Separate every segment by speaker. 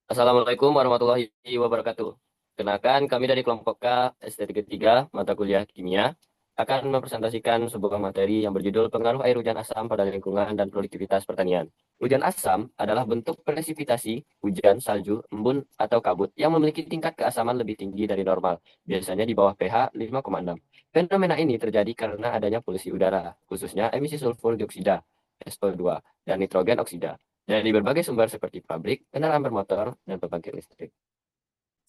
Speaker 1: Assalamualaikum warahmatullahi wabarakatuh. Kenalkan, kami dari kelompok K ST33 mata kuliah kimia akan mempresentasikan sebuah materi yang berjudul pengaruh air hujan asam pada lingkungan dan produktivitas pertanian. Hujan asam adalah bentuk presipitasi, hujan, salju, embun, atau kabut yang memiliki tingkat keasaman lebih tinggi dari normal, biasanya di bawah pH 5,6. Fenomena ini terjadi karena adanya polusi udara, khususnya emisi sulfur dioksida, SO2, dan nitrogen oksida dari berbagai sumber seperti pabrik, kendaraan bermotor, dan pembangkit listrik.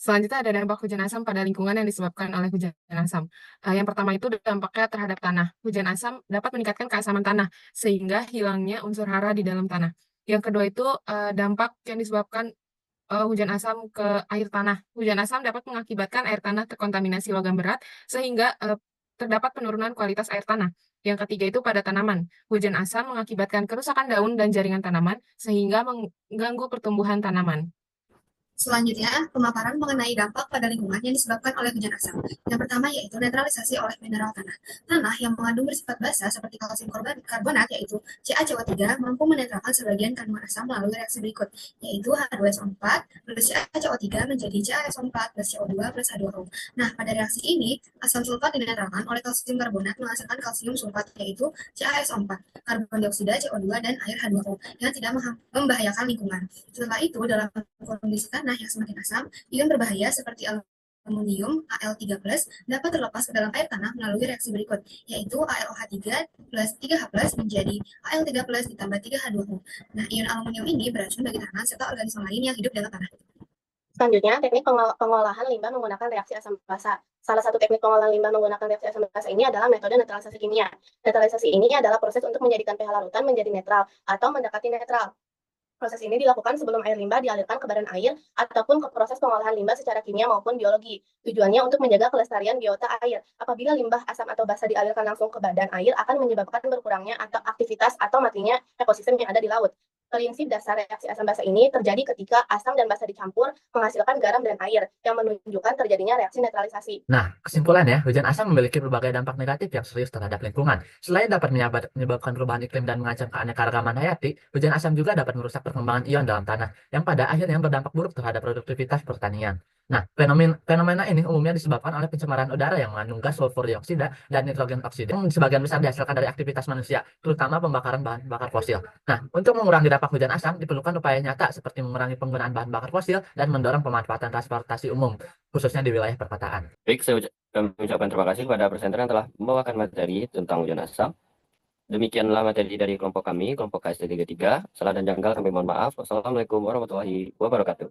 Speaker 2: Selanjutnya ada dampak hujan asam pada lingkungan yang disebabkan oleh hujan asam. Yang pertama itu dampaknya terhadap tanah. Hujan asam dapat meningkatkan keasaman tanah sehingga hilangnya unsur hara di dalam tanah. Yang kedua itu dampak yang disebabkan hujan asam ke air tanah. Hujan asam dapat mengakibatkan air tanah terkontaminasi logam berat sehingga terdapat penurunan kualitas air tanah. Yang ketiga itu pada tanaman. Hujan asam mengakibatkan kerusakan daun dan jaringan tanaman sehingga mengganggu pertumbuhan tanaman.
Speaker 3: Selanjutnya, pemaparan mengenai dampak pada lingkungan yang disebabkan oleh hujan asam. Yang pertama yaitu netralisasi oleh mineral tanah. Tanah yang mengandung bersifat basa seperti kalsium karbonat yaitu CaCO3 mampu menetralkan sebagian kandungan asam melalui reaksi berikut, yaitu H2SO4 plus CaCO3 menjadi CaSO4 plus CO2 plus H2O. Nah, pada reaksi ini, asam sulfat dinetralkan oleh kalsium karbonat menghasilkan kalsium sulfat yaitu CaSO4, karbon dioksida, CO2, dan air H2O yang tidak membahayakan lingkungan. Setelah itu, dalam kondisi tanah yang semakin asam, ion berbahaya seperti aluminium Al3+ dapat terlepas ke dalam air tanah melalui reaksi berikut, yaitu AlOH3 plus 3H+ menjadi Al3+ ditambah 3H2O. Nah, ion aluminium ini beracun bagi tanaman serta organisme lain yang hidup dalam tanah.
Speaker 4: Selanjutnya, teknik pengolahan limbah menggunakan reaksi asam basa. Salah satu teknik pengolahan limbah menggunakan reaksi asam basa ini adalah metode netralisasi kimia. Netralisasi ini adalah proses untuk menjadikan pH larutan menjadi netral atau mendekati netral. Proses ini dilakukan sebelum air limbah dialirkan ke badan air ataupun ke proses pengolahan limbah secara kimia maupun biologi. Tujuannya untuk menjaga kelestarian biota air. Apabila limbah asam atau basa dialirkan langsung ke badan air akan menyebabkan berkurangnya atau aktivitas atau matinya ekosistem yang ada di laut. Prinsip dasar reaksi asam basa ini terjadi ketika asam dan basa dicampur menghasilkan garam dan air yang menunjukkan terjadinya reaksi netralisasi.
Speaker 5: Nah, kesimpulannya, hujan asam memiliki berbagai dampak negatif yang serius terhadap lingkungan. Selain dapat menyebabkan perubahan iklim dan mengancam keanekaragaman hayati, hujan asam juga dapat merusak perkembangan ion dalam tanah, yang pada akhirnya berdampak buruk terhadap produktivitas pertanian. Nah, fenomena ini umumnya disebabkan oleh pencemaran udara yang mengandung gas sulfur dioksida dan nitrogen oksida yang sebagian besar dihasilkan dari aktivitas manusia, terutama pembakaran bahan bakar fosil. Nah, untuk mengurangi dampak hujan asam, diperlukan upaya nyata seperti mengurangi penggunaan bahan bakar fosil dan mendorong pemanfaatan transportasi umum, khususnya di wilayah perkotaan.
Speaker 1: Baik, kami ucapkan terima kasih kepada presenter yang telah membawakan materi tentang hujan asam. Demikianlah materi dari kelompok kami, kelompok KST33. Salah dan janggal kami mohon maaf. Wassalamualaikum warahmatullahi wabarakatuh.